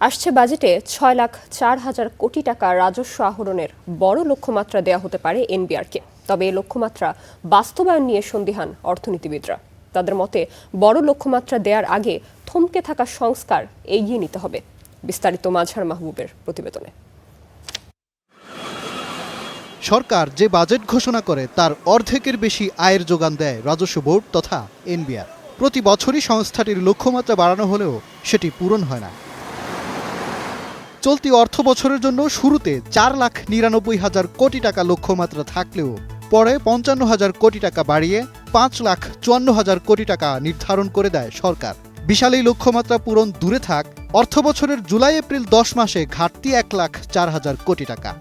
আসছে বাজেটে ৬,০৪,০০০ কোটি টাকা রাজস্ব আহরণের বড় লক্ষ্যমাত্রা দেয়া হতে পারে এনবিআরকে। তবে এই লক্ষ্যমাত্রা বাস্তবায়ন নিয়ে সন্দিহান অর্থনীতিবিদরা। তাদের মতে বড় লক্ষ্যমাত্রা দেওয়ার আগে থমকে থাকা সংস্কার এগিয়ে নিতে হবে। বিস্তারিত মাজহার মাহবুবের প্রতিবেদনে। সরকার যে বাজেট ঘোষণা করে তার অর্ধেকের বেশি আয়ের যোগান দেয় রাজস্ব বোর্ড তথা এনবিআর। প্রতি বছরই সংস্থাটির লক্ষ্যমাত্রা বাড়ানো হলেও সেটি পূরণ হয় না। চলতি অর্থ বছরের জন্য শুরুতে 4,99,000 কোটি টাকা লক্ষ্যমাত্রা থাকলেও পরে 55,000 কোটি টাকা বাড়িয়ে 5,54,000 কোটি টাকা নির্ধারণ করে দেয় সরকার। বিশাল এই লক্ষ্যমাত্রা পূরণ দূরে থাক, অর্থ বছরের জুলাই-এপ্রিল 10 মাসে ঘাটতি 1,04,000 কোটি টাকা।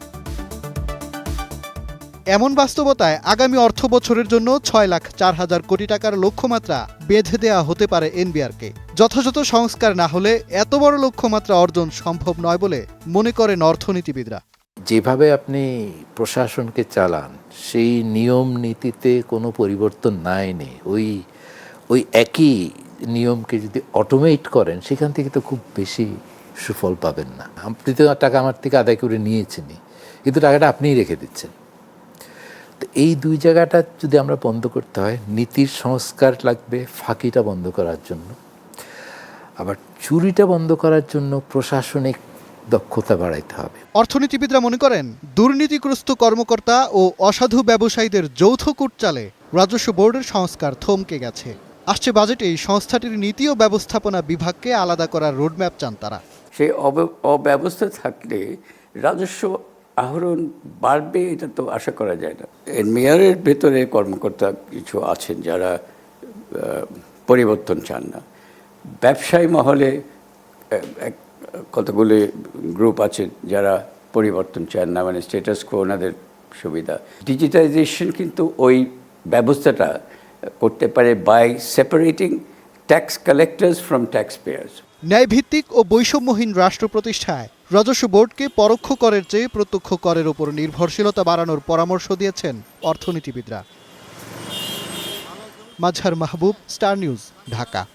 এমন বাস্তবতায় আগামী অর্থ বছরের জন্য 6,04,000 কোটি টাকার লক্ষ্যমাত্রা বেঁধে দেয়া হতে পারে এনবিআরকে। যথাযথ সংস্কার না হলে এত বড় লক্ষ্যমাত্রা অর্জন সম্ভব নয় বলে মনে করেন অর্থনীতিবিদরা। যেভাবে আপনি প্রশাসনকে চালান সেই নিয়ম নীতিতে কোনো পরিবর্তন না এনে ওই একই নিয়মকে যদি অটোমেট করেন সেখান থেকে তো খুব বেশি সুফল পাবেন না। আপনি তো টাকা আমার থেকে আদায় করে নিয়েছেনই, কিন্তু টাকাটা আপনিই রেখে দিচ্ছেন। তো এই দুই জায়গাটা যদি আমরা বন্ধ করতে হয়, নীতির সংস্কার লাগবে ফাঁকিটা বন্ধ করার জন্য, আবার চুরিটা বন্ধ করার জন্য প্রশাসনিক দক্ষতা বাড়াইতে হবে। অর্থনীতিবিদরা মনে করেন দুর্নীতিগ্রস্ত কর্মকর্তা ও অসাধু ব্যবসায়ীদের যৌথ কূটচালে রাজস্ব বোর্ডের সংস্কার থমকে গেছে। আসছে বাজেটেই সংস্থাটির নীতি ও ব্যবস্থাপনা বিভাগকে আলাদা করার রোডম্যাপ চান তারা। সেই অব্যবস্থা থাকলে রাজস্ব আহরণ বাড়বে এটা তো আশা করা যায় না। মেয়রের ভেতরে কর্মকর্তা কিছু আছেন যারা পরিবর্তন চান না। ব্যবসায়ী মহলে কতগুলি গ্রুপ আছে যারা পরিবর্তন চান না, মানে স্ট্যাটাস কো ওনাদের সুবিধা। ডিজিটাইজেশন কিন্তু ওই ব্যবস্থাটা করতে পারে by separating tax collectors from tax payers. ন্যায়ভিত্তিক ও বৈষম্যহীন রাষ্ট্র প্রতিষ্ঠায় রাজস্ব বোর্ডকে পরোক্ষ করের চেয়ে প্রত্যক্ষ করের উপর নির্ভরশীলতা বাড়ানোর পরামর্শ দিয়েছেন অর্থনীতিবিদরা। মাজহার মাহবুব, স্টার নিউজ, ঢাকা।